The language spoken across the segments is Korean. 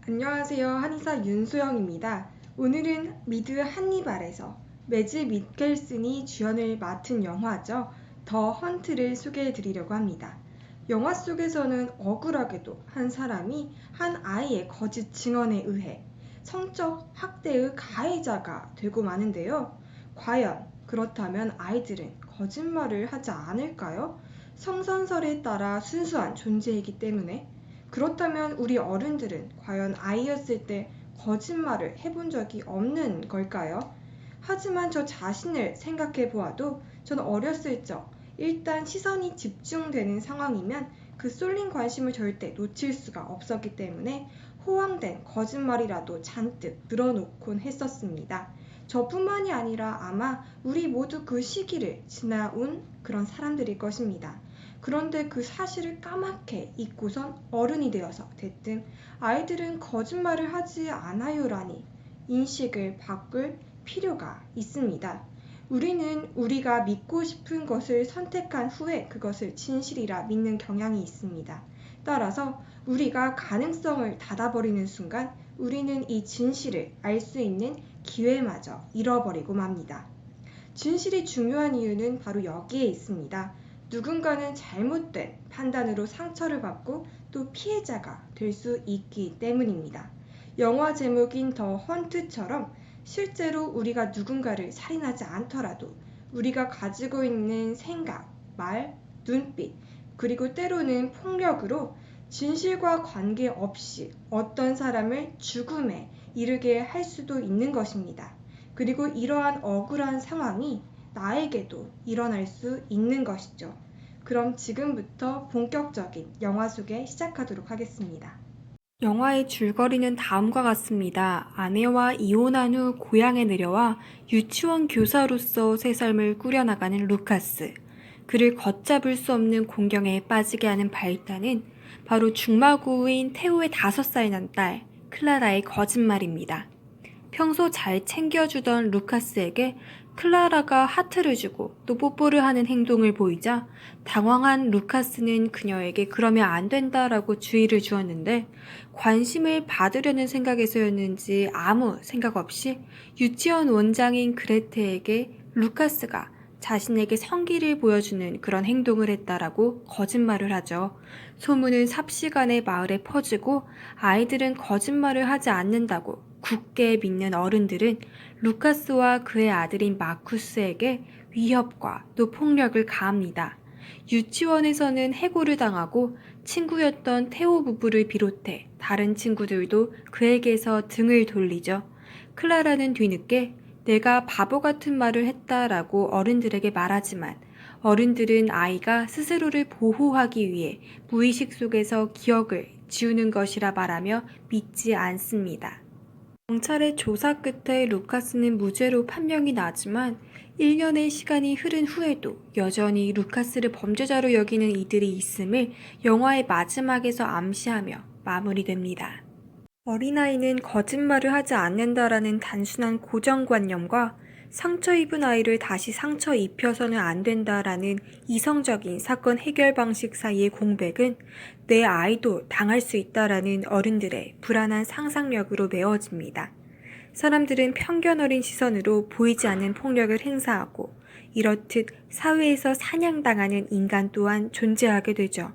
안녕하세요. 한의사 윤소영입니다. 오늘은 미드 한니발에서 매즈 미켈슨이 주연을 맡은 영화죠. 더 헌트를 소개해 드리려고 합니다. 영화 속에서는 억울하게도 한 사람이 한 아이의 거짓 증언에 의해 성적 학대의 가해자가 되고 마는데요. 과연 그렇다면 아이들은 거짓말을 하지 않을까요? 성선설에 따라 순수한 존재이기 때문에. 그렇다면 우리 어른들은 과연 아이였을 때 거짓말을 해본 적이 없는 걸까요? 하지만 저 자신을 생각해 보아도 저는 어렸을 적 일단 시선이 집중되는 상황이면 그 쏠린 관심을 절대 놓칠 수가 없었기 때문에 호황된 거짓말이라도 잔뜩 늘어놓곤 했었습니다. 저뿐만이 아니라 아마 우리 모두 그 시기를 지나온 그런 사람들일 것입니다. 그런데 그 사실을 까맣게 잊고선 어른이 되어서 됐든 아이들은 거짓말을 하지 않아요라니 인식을 바꿀 필요가 있습니다. 우리는 우리가 믿고 싶은 것을 선택한 후에 그것을 진실이라 믿는 경향이 있습니다. 따라서 우리가 가능성을 닫아버리는 순간 우리는 이 진실을 알 수 있는 기회마저 잃어버리고 맙니다. 진실이 중요한 이유는 바로 여기에 있습니다. 누군가는 잘못된 판단으로 상처를 받고 또 피해자가 될 수 있기 때문입니다. 영화 제목인 더 헌트처럼 실제로 우리가 누군가를 살인하지 않더라도 우리가 가지고 있는 생각, 말, 눈빛, 그리고 때로는 폭력으로 진실과 관계없이 어떤 사람을 죽음에 이르게 할 수도 있는 것입니다. 그리고 이러한 억울한 상황이 나에게도 일어날 수 있는 것이죠. 그럼 지금부터 본격적인 영화 소개 시작하도록 하겠습니다. 영화의 줄거리는 다음과 같습니다. 아내와 이혼한 후 고향에 내려와 유치원 교사로서 새 삶을 꾸려나가는 루카스. 그를 걷잡을 수 없는 공경에 빠지게 하는 발단은 바로 중마고우인 테오의 5살 난 딸 클라라의 거짓말입니다. 평소 잘 챙겨주던 루카스에게 클라라가 하트를 주고 또 뽀뽀를 하는 행동을 보이자 당황한 루카스는 그녀에게 그러면 안 된다라고 주의를 주었는데 관심을 받으려는 생각에서였는지 아무 생각 없이 유치원 원장인 그레테에게 루카스가 자신에게 성기를 보여주는 그런 행동을 했다라고 거짓말을 하죠. 소문은 삽시간에 마을에 퍼지고 아이들은 거짓말을 하지 않는다고 굳게 믿는 어른들은 루카스와 그의 아들인 마쿠스에게 위협과 또 폭력을 가합니다. 유치원에서는 해고를 당하고 친구였던 테오 부부를 비롯해 다른 친구들도 그에게서 등을 돌리죠. 클라라는 뒤늦게 내가 바보 같은 말을 했다라고 어른들에게 말하지만 어른들은 아이가 스스로를 보호하기 위해 무의식 속에서 기억을 지우는 것이라 말하며 믿지 않습니다. 경찰의 조사 끝에 루카스는 무죄로 판명이 나지만 1년의 시간이 흐른 후에도 여전히 루카스를 범죄자로 여기는 이들이 있음을 영화의 마지막에서 암시하며 마무리됩니다. 어린아이는 거짓말을 하지 않는다라는 단순한 고정관념과 상처 입은 아이를 다시 상처 입혀서는 안 된다라는 이성적인 사건 해결 방식 사이의 공백은 내 아이도 당할 수 있다라는 어른들의 불안한 상상력으로 메워집니다. 사람들은 편견 어린 시선으로 보이지 않는 폭력을 행사하고 이렇듯 사회에서 사냥당하는 인간 또한 존재하게 되죠.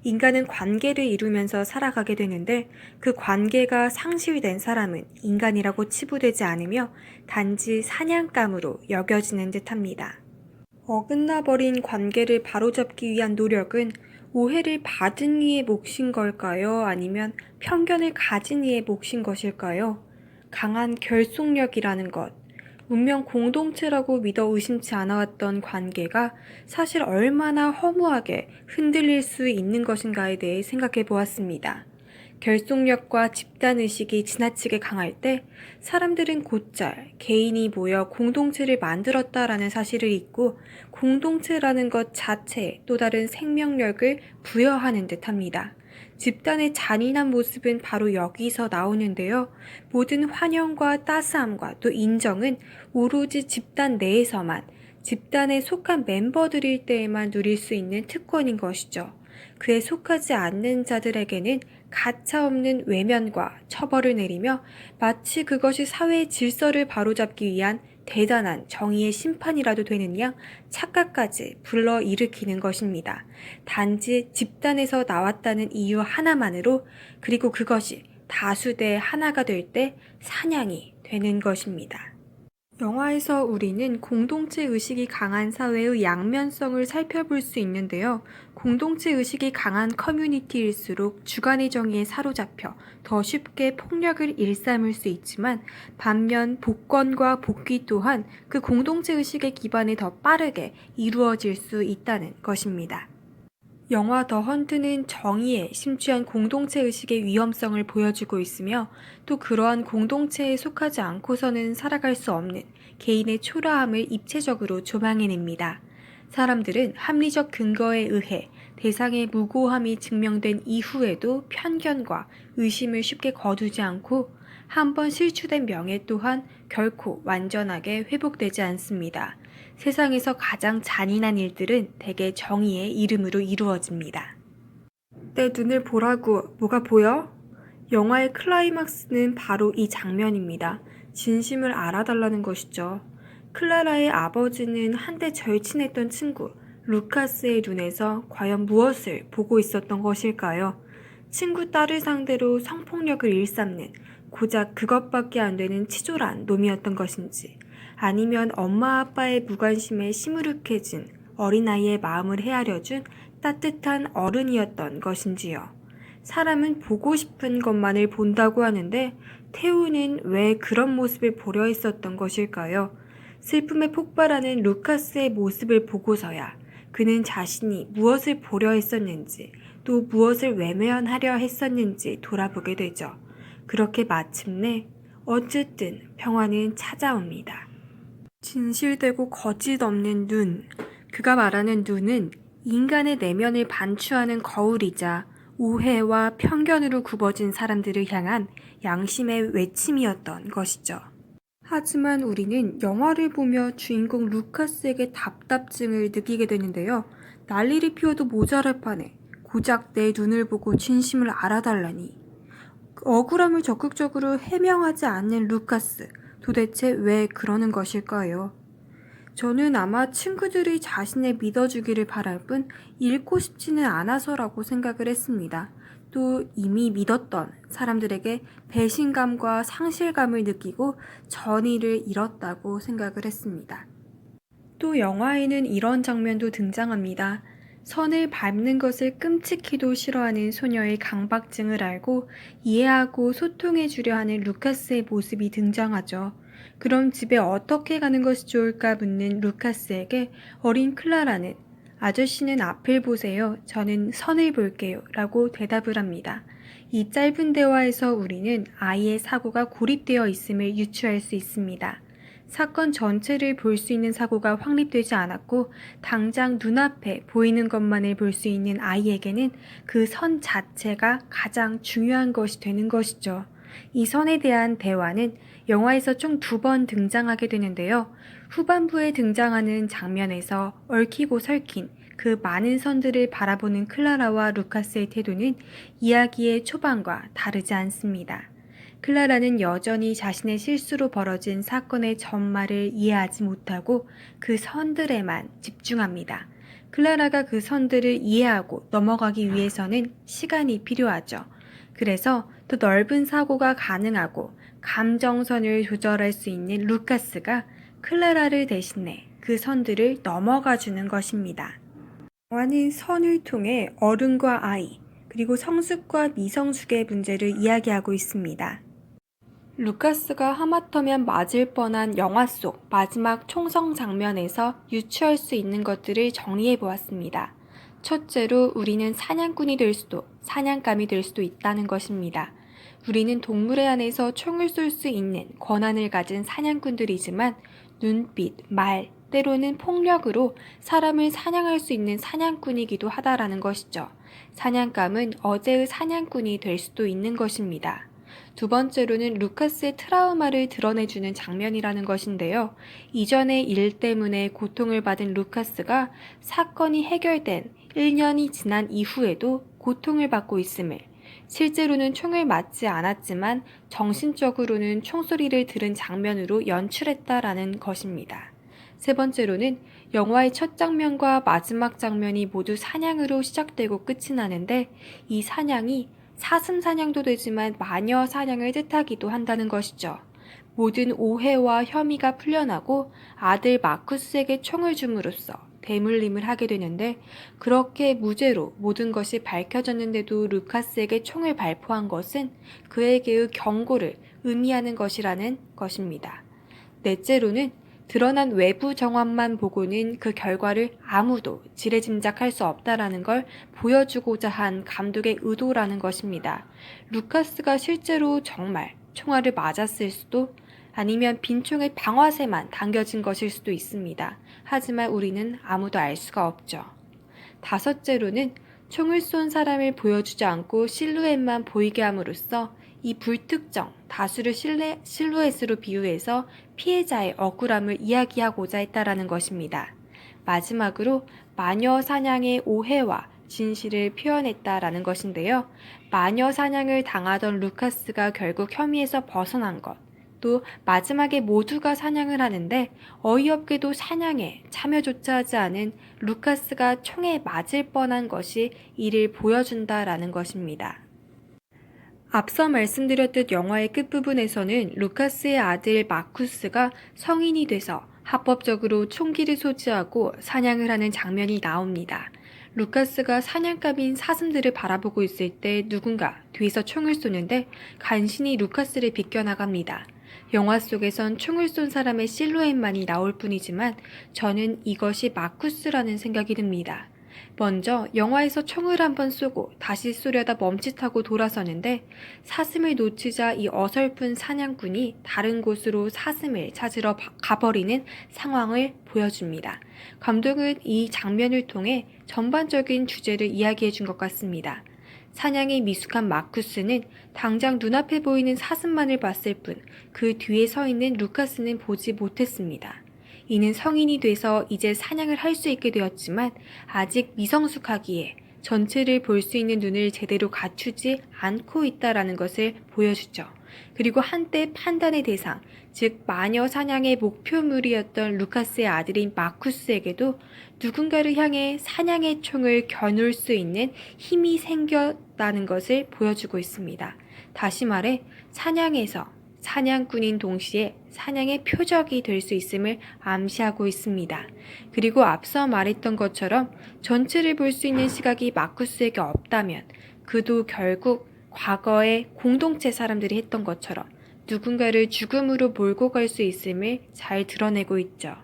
인간은 관계를 이루면서 살아가게 되는데 그 관계가 상실된 사람은 인간이라고 치부되지 않으며 단지 사냥감으로 여겨지는 듯합니다. 어긋나버린 관계를 바로잡기 위한 노력은 오해를 받은 이의 몫인 걸까요? 아니면 편견을 가진 이의 몫인 것일까요? 강한 결속력이라는 것, 운명 공동체라고 믿어 의심치 않아왔던 관계가 사실 얼마나 허무하게 흔들릴 수 있는 것인가에 대해 생각해 보았습니다. 결속력과 집단의식이 지나치게 강할 때 사람들은 곧잘 개인이 모여 공동체를 만들었다라는 사실을 잊고 공동체라는 것 자체에 또 다른 생명력을 부여하는 듯합니다. 집단의 잔인한 모습은 바로 여기서 나오는데요. 모든 환영과 따스함과 또 인정은 오로지 집단 내에서만, 집단에 속한 멤버들일 때에만 누릴 수 있는 특권인 것이죠. 그에 속하지 않는 자들에게는 가차없는 외면과 처벌을 내리며 마치 그것이 사회의 질서를 바로잡기 위한 대단한 정의의 심판이라도 되는 양 착각까지 불러일으키는 것입니다. 단지 집단에서 나왔다는 이유 하나만으로, 그리고 그것이 다수대 하나가 될 때 사냥이 되는 것입니다. 영화에서 우리는 공동체 의식이 강한 사회의 양면성을 살펴볼 수 있는데요. 공동체 의식이 강한 커뮤니티일수록 주관의 정의에 사로잡혀 더 쉽게 폭력을 일삼을 수 있지만, 반면 복권과 복귀 또한 그 공동체 의식의 기반에 더 빠르게 이루어질 수 있다는 것입니다. 영화 더 헌트는 정의에 심취한 공동체 의식의 위험성을 보여주고 있으며, 또 그러한 공동체에 속하지 않고서는 살아갈 수 없는 개인의 초라함을 입체적으로 조망해냅니다. 사람들은 합리적 근거에 의해 대상의 무고함이 증명된 이후에도 편견과 의심을 쉽게 거두지 않고, 한번 실추된 명예 또한 결코 완전하게 회복되지 않습니다. 세상에서 가장 잔인한 일들은 대개 정의의 이름으로 이루어집니다. 내 눈을 보라고. 뭐가 보여? 영화의 클라이막스는 바로 이 장면입니다. 진심을 알아달라는 것이죠. 클라라의 아버지는 한때 절친했던 친구 루카스의 눈에서 과연 무엇을 보고 있었던 것일까요? 친구 딸을 상대로 성폭력을 일삼는 고작 그것밖에 안 되는 치졸한 놈이었던 것인지, 아니면 엄마 아빠의 무관심에 시무룩해진 어린아이의 마음을 헤아려준 따뜻한 어른이었던 것인지요. 사람은 보고 싶은 것만을 본다고 하는데, 태우는 왜 그런 모습을 보려 했었던 것일까요? 슬픔에 폭발하는 루카스의 모습을 보고서야 그는 자신이 무엇을 보려 했었는지, 또 무엇을 외면하려 했었는지 돌아보게 되죠. 그렇게 마침내 어쨌든 평화는 찾아옵니다. 진실되고 거짓 없는 눈. 그가 말하는 눈은 인간의 내면을 반추하는 거울이자 오해와 편견으로 굽어진 사람들을 향한 양심의 외침이었던 것이죠. 하지만 우리는 영화를 보며 주인공 루카스에게 답답증을 느끼게 되는데요. 난리를 피워도 모자랄 판에 고작 내 눈을 보고 진심을 알아달라니. 억울함을 적극적으로 해명하지 않는 루카스. 도대체 왜 그러는 것일까요? 저는 아마 친구들이 자신을 믿어주기를 바랄 뿐 잃고 싶지는 않아서라고 생각을 했습니다. 또 이미 믿었던 사람들에게 배신감과 상실감을 느끼고 전의를 잃었다고 생각을 했습니다. 또 영화에는 이런 장면도 등장합니다. 선을 밟는 것을 끔찍히도 싫어하는 소녀의 강박증을 알고 이해하고 소통해 주려 하는 루카스의 모습이 등장하죠. 그럼 집에 어떻게 가는 것이 좋을까 묻는 루카스에게 어린 클라라는 아저씨는 앞을 보세요. 저는 선을 볼게요. 라고 대답을 합니다. 이 짧은 대화에서 우리는 아이의 사고가 고립되어 있음을 유추할 수 있습니다. 사건 전체를 볼 수 있는 사고가 확립되지 않았고, 당장 눈앞에 보이는 것만을 볼 수 있는 아이에게는 그 선 자체가 가장 중요한 것이 되는 것이죠. 이 선에 대한 대화는 영화에서 총 2번 등장하게 되는데요. 후반부에 등장하는 장면에서 얽히고 설킨 그 많은 선들을 바라보는 클라라와 루카스의 태도는 이야기의 초반과 다르지 않습니다. 클라라는 여전히 자신의 실수로 벌어진 사건의 전말을 이해하지 못하고 그 선들에만 집중합니다. 클라라가 그 선들을 이해하고 넘어가기 위해서는 시간이 필요하죠. 그래서 더 넓은 사고가 가능하고 감정선을 조절할 수 있는 루카스가 클라라를 대신해 그 선들을 넘어가 주는 것입니다. 영화는 선을 통해 어른과 아이, 그리고 성숙과 미성숙의 문제를 이야기하고 있습니다. 루카스가 하마터면 맞을 뻔한 영화 속 마지막 총성 장면에서 유추할 수 있는 것들을 정리해 보았습니다. 첫째로 우리는 사냥꾼이 될 수도 사냥감이 될 수도 있다는 것입니다. 우리는 동물의 안에서 총을 쏠 수 있는 권한을 가진 사냥꾼들이지만 눈빛, 말, 때로는 폭력으로 사람을 사냥할 수 있는 사냥꾼이기도 하다라는 것이죠. 사냥감은 어제의 사냥꾼이 될 수도 있는 것입니다. 두 번째로는 루카스의 트라우마를 드러내주는 장면이라는 것인데요. 이전의 일 때문에 고통을 받은 루카스가 사건이 해결된 1년이 지난 이후에도 고통을 받고 있음을, 실제로는 총을 맞지 않았지만 정신적으로는 총소리를 들은 장면으로 연출했다라는 것입니다. 세 번째로는 영화의 첫 장면과 마지막 장면이 모두 사냥으로 시작되고 끝이 나는데 이 사냥이 사슴 사냥도 되지만 마녀 사냥을 뜻하기도 한다는 것이죠. 모든 오해와 혐의가 풀려나고 아들 마쿠스에게 총을 줌으로써 대물림을 하게 되는데 그렇게 무죄로 모든 것이 밝혀졌는데도 루카스에게 총을 발포한 것은 그에게의 경고를 의미하는 것이라는 것입니다. 넷째로는 드러난 외부 정황만 보고는 그 결과를 아무도 지레짐작할 수 없다라는 걸 보여주고자 한 감독의 의도라는 것입니다. 루카스가 실제로 정말 총알을 맞았을 수도 아니면 빈총의 방아쇠만 당겨진 것일 수도 있습니다. 하지만 우리는 아무도 알 수가 없죠. 다섯째로는 총을 쏜 사람을 보여주지 않고 실루엣만 보이게 함으로써 이 불특정 다수를 실루엣으로 비유해서 피해자의 억울함을 이야기하고자 했다라는 것입니다. 마지막으로 마녀 사냥의 오해와 진실을 표현했다라는 것인데요. 마녀 사냥을 당하던 루카스가 결국 혐의에서 벗어난 것, 또 마지막에 모두가 사냥을 하는데 어이없게도 사냥에 참여조차 하지 않은 루카스가 총에 맞을 뻔한 것이 이를 보여준다라는 것입니다. 앞서 말씀드렸듯 영화의 끝부분에서는 루카스의 아들 마쿠스가 성인이 돼서 합법적으로 총기를 소지하고 사냥을 하는 장면이 나옵니다. 루카스가 사냥감인 사슴들을 바라보고 있을 때 누군가 뒤에서 총을 쏘는데 간신히 루카스를 비껴나갑니다. 영화 속에선 총을 쏜 사람의 실루엣만이 나올 뿐이지만 저는 이것이 마쿠스라는 생각이 듭니다. 먼저 영화에서 총을 한번 쏘고 다시 쏘려다 멈칫하고 돌아서는데 사슴을 놓치자 이 어설픈 사냥꾼이 다른 곳으로 사슴을 찾으러 가버리는 상황을 보여줍니다. 감독은 이 장면을 통해 전반적인 주제를 이야기해 준 것 같습니다. 사냥에 미숙한 마쿠스는 당장 눈앞에 보이는 사슴만을 봤을 뿐 그 뒤에 서 있는 루카스는 보지 못했습니다. 이는 성인이 돼서 이제 사냥을 할 수 있게 되었지만 아직 미성숙하기에 전체를 볼 수 있는 눈을 제대로 갖추지 않고 있다라는 것을 보여주죠. 그리고 한때 판단의 대상, 즉 마녀 사냥의 목표물이었던 루카스의 아들인 마쿠스에게도 누군가를 향해 사냥의 총을 겨눌 수 있는 힘이 생겼다는 것을 보여주고 있습니다. 다시 말해 사냥에서 사냥꾼인 동시에 사냥의 표적이 될 수 있음을 암시하고 있습니다. 그리고 앞서 말했던 것처럼 전체를 볼 수 있는 시각이 마쿠스에게 없다면 그도 결국 과거의 공동체 사람들이 했던 것처럼 누군가를 죽음으로 몰고 갈 수 있음을 잘 드러내고 있죠.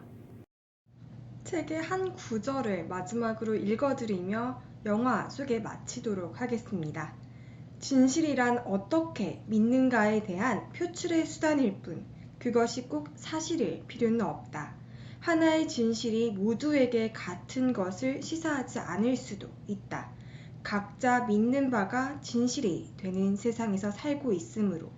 책의 한 구절을 마지막으로 읽어드리며 영화 소개 마치도록 하겠습니다. 진실이란 어떻게 믿는가에 대한 표출의 수단일 뿐 그것이 꼭 사실일 필요는 없다. 하나의 진실이 모두에게 같은 것을 시사하지 않을 수도 있다. 각자 믿는 바가 진실이 되는 세상에서 살고 있으므로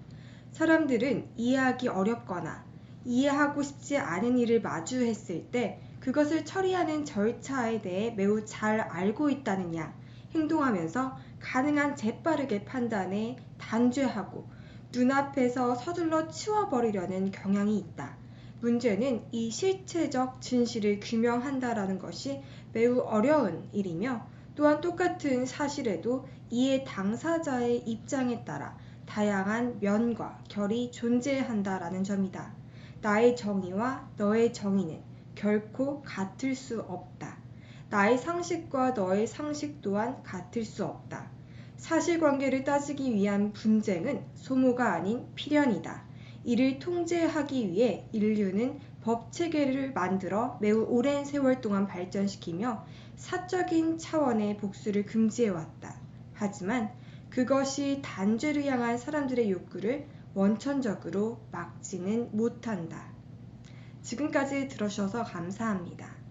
사람들은 이해하기 어렵거나 이해하고 싶지 않은 일을 마주했을 때 그것을 처리하는 절차에 대해 매우 잘 알고 있다는 양 행동하면서 가능한 재빠르게 판단해 단죄하고 눈앞에서 서둘러 치워버리려는 경향이 있다. 문제는 이 실체적 진실을 규명한다라는 것이 매우 어려운 일이며 또한 똑같은 사실에도 이해 당사자의 입장에 따라 다양한 면과 결이 존재한다라는 점이다. 나의 정의와 너의 정의는 결코 같을 수 없다. 나의 상식과 너의 상식 또한 같을 수 없다. 사실관계를 따지기 위한 분쟁은 소모가 아닌 필연이다. 이를 통제하기 위해 인류는 법체계를 만들어 매우 오랜 세월 동안 발전시키며 사적인 차원의 복수를 금지해왔다. 하지만 그것이 단죄를 향한 사람들의 욕구를 원천적으로 막지는 못한다. 지금까지 들어주셔서 감사합니다.